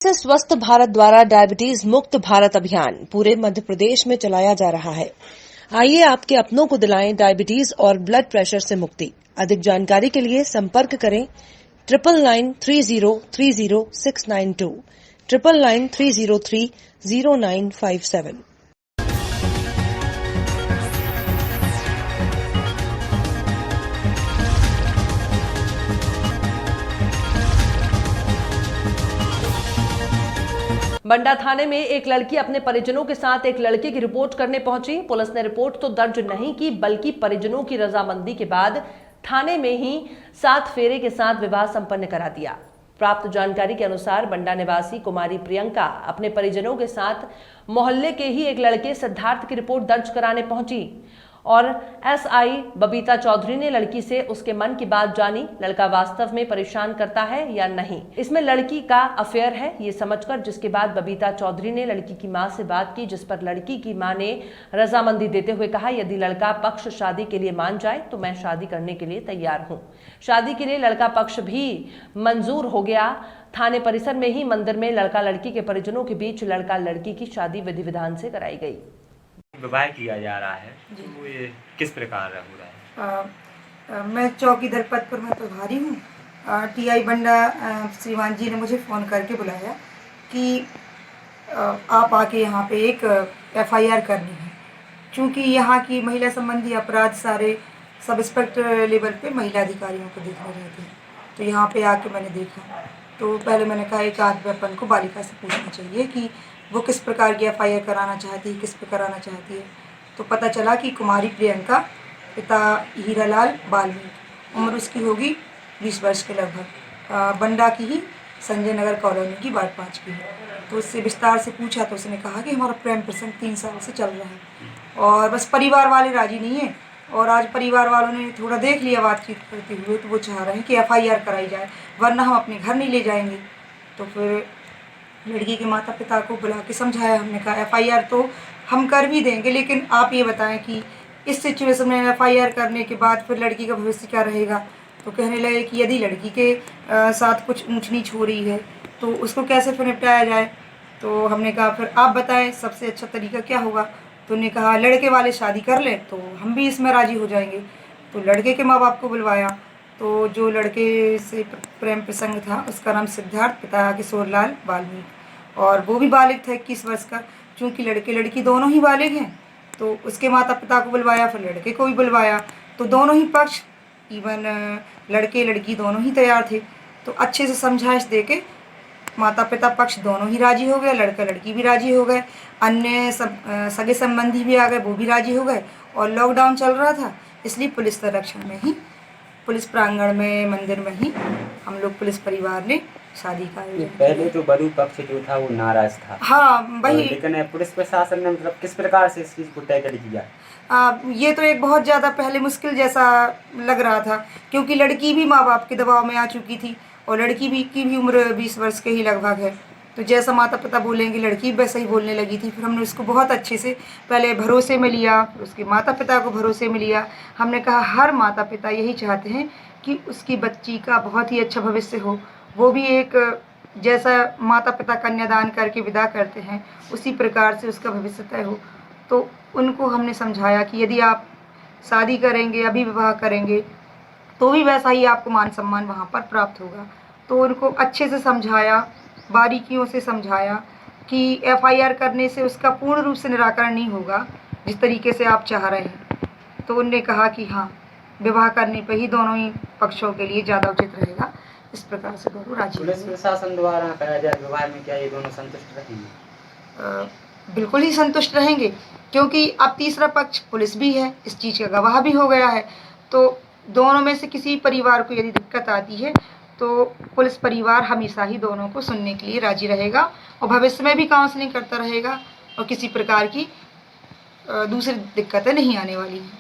से स्वस्थ भारत द्वारा डायबिटीज मुक्त भारत अभियान पूरे मध्य प्रदेश में चलाया जा रहा है। आइए आपके अपनों को दिलाएं डायबिटीज और ब्लड प्रेशर से मुक्ति। अधिक जानकारी के लिए संपर्क करें 9993030692 9993030957। बंडा थाने में एक लड़की अपने परिजनों के साथ एक लड़के की रिपोर्ट करने पहुंची। पुलिस ने रिपोर्ट तो दर्ज नहीं की, बल्कि परिजनों की रजामंदी के बाद थाने में ही 7 फेरे के साथ विवाह संपन्न करा दिया। प्राप्त जानकारी के अनुसार बंडा निवासी कुमारी प्रियंका अपने परिजनों के साथ मोहल्ले के ही एक लड़के सिद्धार्थ की रिपोर्ट दर्ज कराने पहुंची और एसआई बबीता चौधरी ने लड़की से उसके मन की बात जानी। लड़का वास्तव में परेशान करता है या नहीं, इसमें लड़की का अफेयर है ये समझकर, जिसके बाद बबीता चौधरी ने लड़की की मां से बात की, जिस पर लड़की की मां ने रजामंदी देते हुए कहा, यदि लड़का पक्ष शादी के लिए मान जाए तो मैं शादी करने के लिए तैयार हूं। शादी के लिए लड़का पक्ष भी मंजूर हो गया। थाने परिसर में ही मंदिर में लड़का लड़की के परिजनों के बीच लड़का लड़की की शादी विधि विधान से कराई गई। विवाह किया जा रहा है, तो ये किस प्रकार हो रहा है? मैं चौकी दल पद पर मैं प्रभारी हूँ। टीआई बंडा श्रीमान जी ने मुझे फ़ोन करके बुलाया कि आप आके यहाँ पे एक एफआईआर करनी है, क्योंकि यहाँ की महिला संबंधी अपराध सारे सब इंस्पेक्टर लेवल पे महिला अधिकारियों को देखने रहते हैं। तो यहाँ पे आके मैंने देखा, तो पहले मैंने कहा एक आध अपन को बालिका से पूछना चाहिए कि वो किस प्रकार की एफआईआर कराना चाहती है, किस पे कराना चाहती है। तो पता चला कि कुमारी प्रियंका, पिता हीरालाल वाल्मीकि, उम्र उसकी होगी 20 वर्ष के लगभग, बंडा की ही संजय नगर कॉलोनी की वार्ड 5 की है। तो उससे विस्तार से पूछा तो उसने कहा कि हमारा प्रेम प्रसंग 3 साल से चल रहा है और बस परिवार वाले राजी नहीं है। और आज परिवार वालों ने थोड़ा देख लिया बातचीत करते हुए, तो वो चाह रहे हैं कि एफआईआर कराई जाए, वरना हम अपने घर नहीं ले जाएंगे। तो फिर लड़की के माता पिता को बुला के समझाया। हमने कहा एफआईआर तो हम कर भी देंगे, लेकिन आप ये बताएं कि इस सिचुएशन में एफआईआर करने के बाद फिर लड़की का भविष्य क्या रहेगा। तो कहने लगे कि यदि लड़की के साथ कुछ ऊंच नीच हो रही है तो उसको कैसे फिर निपटाया जाए। तो हमने कहा फिर आप बताएं सबसे अच्छा तरीका क्या होगा। तो उन्होंने कहा लड़के वाले शादी कर ले तो हम भी इसमें राजी हो जाएंगे। तो लड़के के माँ बाप को बुलवाया। तो जो लड़के से प्रेम प्रसंग था उसका नाम सिद्धार्थ, पिता किशोरलाल वाल्मीकि, और वो भी बालिग था 21 वर्ष का। चूँकि लड़के लड़की दोनों ही बालिग हैं, तो उसके माता पिता को बुलवाया, फिर लड़के को भी बुलवाया। तो दोनों ही पक्ष, इवन लड़के लड़की दोनों ही तैयार थे। तो अच्छे से समझाइश दे के माता पिता पक्ष दोनों ही राजी हो गए, लड़का लड़की भी राजी हो गए, अन्य सब सगे संबंधी भी आ गए, वो भी राजी हो गए। और लॉकडाउन चल रहा था, इसलिए पुलिस संरक्षण में ही, पुलिस प्रांगण में, मंदिर में ही हम लोग पुलिस परिवार ने शादी का आयोजन। पहले तो वधु पक्ष जो था वो नाराज था। हाँ वही, लेकिन पुलिस प्रशासन ने मतलब किस प्रकार से इस चीज़ को टैकल किया? ये तो एक बहुत ज़्यादा पहले मुश्किल जैसा लग रहा था, क्योंकि लड़की भी माँ बाप के दबाव में आ चुकी थी और लड़की की भी उम्र 20 वर्ष के ही लगभग है। तो जैसा माता पिता बोलेंगे लड़की वैसा ही बोलने लगी थी। फिर हमने उसको बहुत अच्छे से पहले भरोसे में लिया, उसके माता पिता को भरोसे में लिया। हमने कहा हर माता पिता यही चाहते हैं कि उसकी बच्ची का बहुत ही अच्छा भविष्य हो, वो भी एक जैसा माता पिता कन्यादान करके विदा करते हैं उसी प्रकार से उसका भविष्य तय हो। तो उनको हमने समझाया कि यदि आप शादी करेंगे, अभी विवाह करेंगे, तो भी वैसा ही आपको मान सम्मान वहाँ पर प्राप्त होगा। तो उनको अच्छे से समझाया, बारीकियों से समझाया कि एफआईआर करने से उसका पूर्ण रूप से निराकरण नहीं होगा जिस तरीके से आप चाह रहे हैं। तो उनने कहा कि हाँ, विवाह करने पर ही दोनों ही पक्षों के लिए ज़्यादा उचित रहेगा। इस प्रकार से दोनों राजी। पुलिस प्रशासन द्वारा कहा जाए विवाह में क्या ये दोनों संतुष्ट रहेंगे? बिल्कुल ही संतुष्ट रहेंगे, क्योंकि अब तीसरा पक्ष पुलिस भी है, इस चीज़ का गवाह भी हो गया है। तो दोनों में से किसी परिवार को यदि दिक्कत आती है तो पुलिस परिवार हमेशा ही दोनों को सुनने के लिए राजी रहेगा और भविष्य में भी काउंसलिंग करता रहेगा और किसी प्रकार की दूसरी दिक्कतें नहीं आने वाली हैं।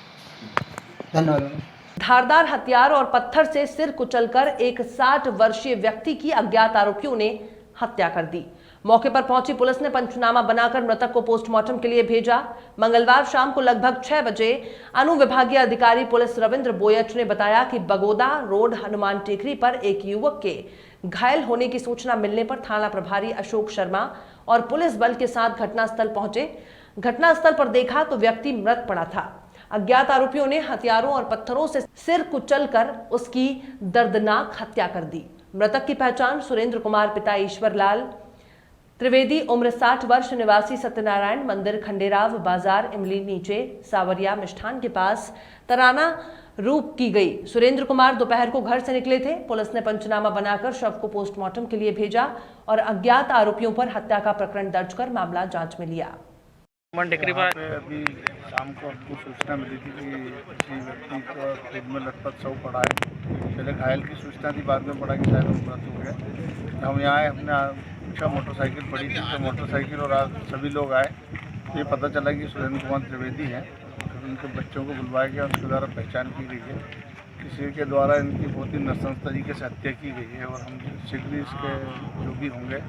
धन्यवाद। धारदार हथियार और पत्थर से सिर कुचलकर एक 60 वर्षीय व्यक्ति की अज्ञात आरोपियों ने हत्या कर दी। मौके पर पहुंची पुलिस ने पंचनामा बनाकर मृतक को पोस्टमार्टम के लिए भेजा। मंगलवार शाम को लगभग 6 बजे अनुविभागीय अधिकारी पुलिस रविंद्र बोयच ने बताया कि बगोदा रोड हनुमान टेकरी पर एक युवक के घायल होने की सूचना मिलने पर थाना प्रभारी अशोक शर्मा और पुलिस बल के साथ घटनास्थल पहुंचे। घटनास्थल पर देखा तो व्यक्ति मृत पड़ा था। अज्ञात आरोपियों ने हथियारों और पत्थरों से सिर कुचलकर उसकी दर्दनाक हत्या कर दी। मृतक की पहचान सुरेंद्र कुमार पिता ईश्वर लाल त्रिवेदी उम्र 60 वर्ष निवासी सत्यनारायण मंदिर खंडेराव बाजार इमली नीचे सावरिया मिष्ठान के पास तराना रूप की गई। सुरेंद्र कुमार दोपहर को घर से निकले थे। पुलिस ने पंचनामा बनाकर शव को पोस्टमार्टम के लिए भेजा और अज्ञात आरोपियों पर हत्या का प्रकरण दर्ज कर मामला जांच में लिया। अभी शाम को आपको सूचना मिली थी कि किसी व्यक्ति का खुद में लटपट शव पड़ा है। पहले घायल की सूचना थी, बाद में पड़ा कि शायद वो मृत हो गया। हम यहाँ आए, अपने मोटरसाइकिल पड़ी थी, तो मोटरसाइकिल और सभी लोग आए। ये पता चला कि सुरेंद्र कुमार त्रिवेदी हैं। फिर उनके बच्चों को बुलवाया गया, उसके द्वारा पहचान की गई है। किसी के द्वारा इनकी बहुत ही नृशंस तरीके से हत्या की गई है और हम शीघ्र इसके जो भी होंगे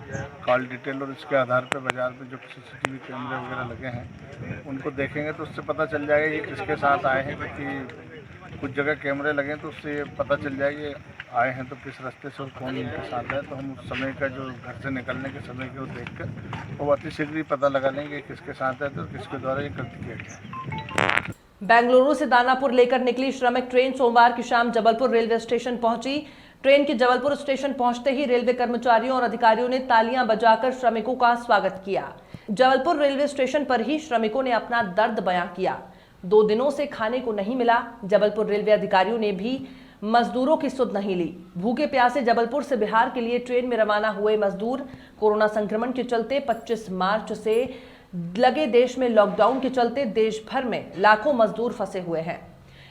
कॉल डिटेल और इसके आधार पर बाजार में जो CCTV कैमरे वगैरह लगे हैं उनको देखेंगे तो उससे पता चल जाएगा ये किसके साथ आए हैं। क्योंकि कुछ जगह कैमरे लगे तो उससे ये पता चल जाएगा ये आए हैं तो किस रास्ते से और कौन इनके साथ है। तो हम उस समय का जो घर से निकलने के समय के वो देख कर वो अति शीघ्र ही पता लगा लेंगे किसके साथ है तो किसके द्वारा ये कृत्य किया गया। बेंगलुरु से दानापुर लेकर निकली श्रमिक ट्रेन सोमवार की शाम जबलपुर रेलवे स्टेशन पहुंची। ट्रेन के जबलपुर स्टेशन पहुंचते ही रेलवे कर्मचारियों और अधिकारियों ने तालियां बजाकर श्रमिकों का स्वागत किया। जबलपुर रेलवे स्टेशन पर ही श्रमिकों ने अपना दर्द बयां किया। 2 दिनों से खाने को नहीं मिला। जबलपुर रेलवे अधिकारियों ने भी मजदूरों की सुध नहीं ली। भूखे प्यासे जबलपुर से बिहार के लिए ट्रेन में रवाना हुए मजदूर कोरोना संक्रमण के चलते 25 मार्च से लगे देश में लॉकडाउन के चलते देश भर में लाखों मजदूर फंसे हुए हैं।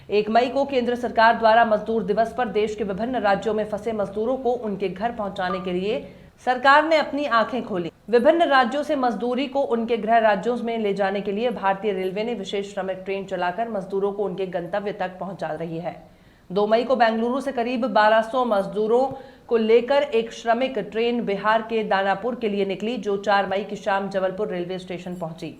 1 मई को केंद्र सरकार द्वारा मजदूर दिवस पर देश के विभिन्न राज्यों में फंसे मजदूरों को उनके घर पहुंचाने के लिए सरकार ने अपनी आंखें खोली। विभिन्न राज्यों से मजदूरी को उनके गृह राज्यों में ले जाने के लिए भारतीय रेलवे ने विशेष श्रमिक ट्रेन चलाकर मजदूरों को उनके गंतव्य तक पहुंचा रही है। 2 मई को बेंगलुरु से करीब 1200 मजदूरों को लेकर एक श्रमिक ट्रेन बिहार के दानापुर के लिए निकली, जो 4 मई की शाम जबलपुर रेलवे स्टेशन पहुंची।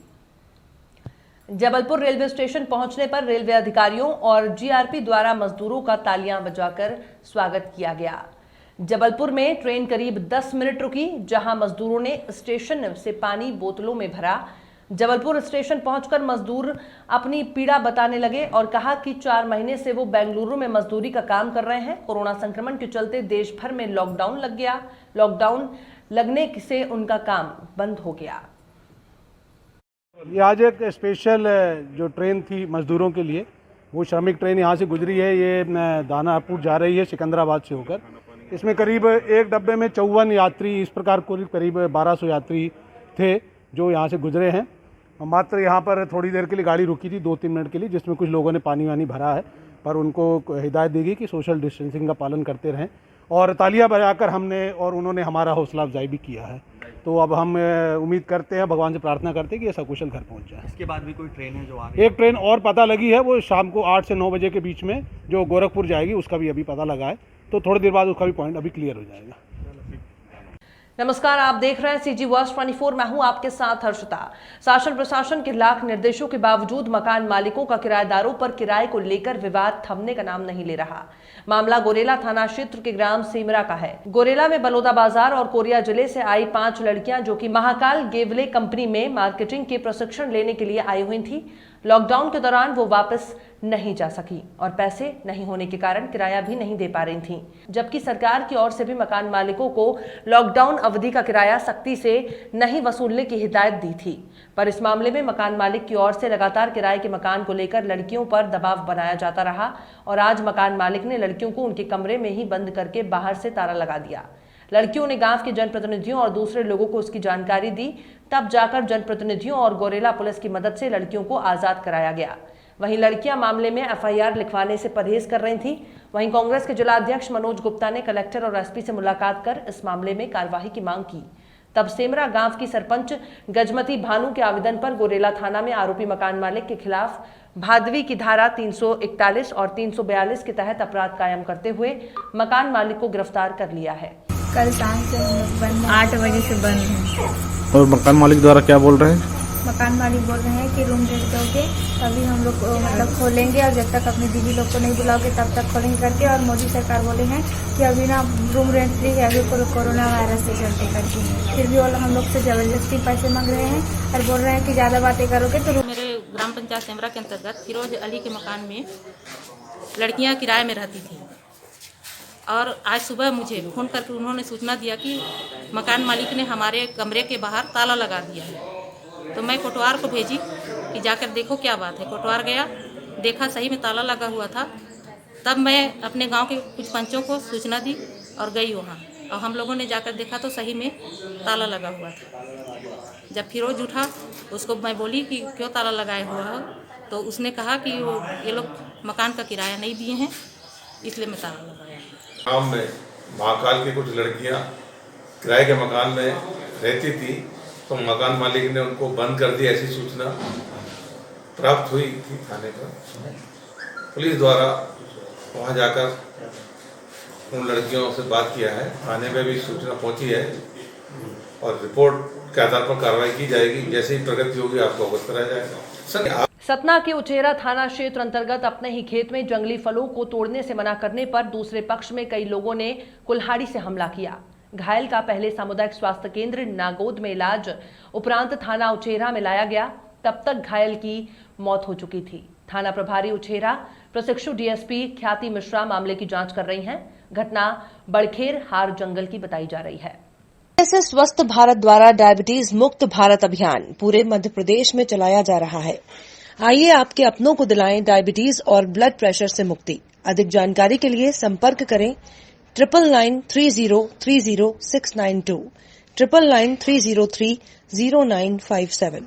जबलपुर रेलवे स्टेशन पहुंचने पर रेलवे अधिकारियों और जीआरपी द्वारा मजदूरों का तालियां बजाकर स्वागत किया गया। जबलपुर में ट्रेन करीब 10 मिनट रुकी, जहां मजदूरों ने स्टेशन से पानी बोतलों में भरा। जबलपुर स्टेशन पहुंचकर मजदूर अपनी पीड़ा बताने लगे और कहा कि 4 महीने से वो बेंगलुरु में मजदूरी का काम कर रहे हैं। कोरोना संक्रमण के चलते देश भर में लॉकडाउन लग गया। लॉकडाउन लगने से उनका काम बंद हो गया। ये आज एक स्पेशल जो ट्रेन थी मजदूरों के लिए, वो श्रमिक ट्रेन यहाँ से गुजरी है। ये दानापुर जा रही है सिकंदराबाद से होकर। इसमें करीब एक डब्बे में 54 यात्री, इस प्रकार करीब 1200 यात्री थे जो यहाँ से गुजरे हैं। मात्र यहाँ पर थोड़ी देर के लिए गाड़ी रुकी थी, 2-3 मिनट के लिए, जिसमें कुछ लोगों ने पानी वानी भरा है, पर उनको हिदायत दी गई कि सोशल डिस्टेंसिंग का पालन करते रहें और तालियां बजाकर हमने और उन्होंने हमारा हौसला अफजाई भी किया है। तो अब हम उम्मीद करते हैं, भगवान से प्रार्थना करते हैं कि ये सकुशल घर पहुंच जाए। इसके बाद भी कोई ट्रेन है जो आ रही है? एक ट्रेन और पता लगी है, वो शाम को 8 से 9 बजे के बीच में जो गोरखपुर जाएगी, उसका भी अभी पता लगा है। तो थोड़ी देर बाद उसका भी पॉइंट अभी क्लियर हो जाएगा। नमस्कार, आप देख रहे हैं CG वर्स 24। मैं हूं आपके साथ हर्षिता। शासन प्रशासन के लाख निर्देशों के बावजूद मकान मालिकों का किराएदारों पर किराए को लेकर विवाद थमने का नाम नहीं ले रहा। मामला गोरेला थाना क्षेत्र के ग्राम सेमरा का है। गोरेला में बलौदा बाजार और कोरिया जिले से आई 5 लड़कियां जो कि महाकाल गेवले कंपनी में मार्केटिंग के प्रशिक्षण लेने के लिए आई हुई थी। लॉकडाउन के दौरान वो वापस नहीं जा सकी और पैसे नहीं होने के कारण किराया भी नहीं दे पा रही थीं। जबकि सरकार की ओर से भी मकान मालिकों को लॉकडाउन अवधि का किराया सख्ती से नहीं वसूलने की हिदायत दी थी, पर इस मामले में मकान मालिक की ओर से लगातार किराए के मकान को लेकर लड़कियों पर दबाव बनाया जाता रहा और आज मकान मालिक ने लड़कियों को उनके कमरे में ही बंद करके बाहर से ताला लगा दिया। लड़कियों ने गांव के जनप्रतिनिधियों और दूसरे लोगों को उसकी जानकारी दी, तब जाकर जनप्रतिनिधियों और गोरेला पुलिस की मदद से लड़कियों को आजाद कराया गया। वहीं लड़कियां मामले में FIR लिखवाने से परहेज कर रही थीं। वहीं कांग्रेस के जिला अध्यक्ष मनोज गुप्ता ने कलेक्टर और SP से मुलाकात कर इस मामले में कार्यवाही की मांग की। तब सेमरा गांव की सरपंच गजमती भानु के आवेदन पर गोरेला थाना में आरोपी मकान मालिक के खिलाफ भादवी की धारा 341 और 342 के तहत अपराध कायम करते हुए मकान मालिक को गिरफ्तार कर लिया है। कल शाम से बंद 8 बजे से बंद है। और मकान मालिक द्वारा क्या बोल रहे हैं? मकान मालिक बोल रहे हैं कि रूम रेंट दोगे तभी हम लोग मतलब खोलेंगे, और जब तक अपनी दीदी लोग को नहीं बुलाओगे तब तक खोलेंगे करके। और मोदी सरकार बोले हैं कि अभी ना रूम रेंट फ्री है अभी कोरोना वायरस से चलते करके, फिर भी वो हम लोग से जबरदस्ती पैसे मांग रहे हैं और बोल रहे हैं कि ज़्यादा बातें करोगे तो। मेरे ग्राम पंचायत सेमरा के अंतर्गत फिरोज अली के मकान में लड़कियां किराए में रहती थी, और आज सुबह मुझे फ़ोन करके उन्होंने सूचना दिया कि मकान मालिक ने हमारे कमरे के बाहर ताला लगा दिया है। तो मैं कोटवार को भेजी कि जाकर देखो क्या बात है। कोटवार गया, देखा सही में ताला लगा हुआ था। तब मैं अपने गांव के कुछ पंचों को सूचना दी और गई वहां, और हम लोगों ने जाकर देखा तो सही में ताला लगा हुआ था। जब फिरोज उठा, उसको मैं बोली कि क्यों ताला लगाए हुआ हो, तो उसने कहा कि ये लोग मकान का किराया नहीं दिए हैं, इसलिए मैं ताला लगाया। गाँव में महाकाल की कुछ लड़कियां किराए के मकान में रहती थी, तो मकान मालिक ने उनको बंद कर दी, ऐसी सूचना प्राप्त हुई थी थाने पर। पुलिस द्वारा वहां जाकर उन लड़कियों से बात किया है, थाने में भी सूचना पहुंची है और रिपोर्ट के आधार पर कार्रवाई की जाएगी। जैसे ही प्रगति होगी आपको अवगत कराया जाएगा। सतना के उचेरा थाना क्षेत्र अंतर्गत अपने ही खेत में जंगली फलों को तोड़ने से मना करने पर दूसरे पक्ष में कई लोगों ने कुल्हाड़ी से हमला किया। घायल का पहले सामुदायिक स्वास्थ्य केंद्र नागोद में इलाज उपरांत थाना उचेरा में लाया गया, तब तक घायल की मौत हो चुकी थी। थाना प्रभारी उचेरा प्रशिक्षु डीएसपी ख्याति मिश्रा मामले की जांच कर रही हैं। घटना बड़खेर हार जंगल की बताई जा रही है। ऐसे स्वस्थ भारत द्वारा डायबिटीज मुक्त भारत अभियान पूरे मध्य प्रदेश में चलाया जा रहा है। आइए आपके अपनों को दिलाएं डायबिटीज और ब्लड प्रेशर से मुक्ति। अधिक जानकारी के लिए संपर्क करें 9993030692 9993030957।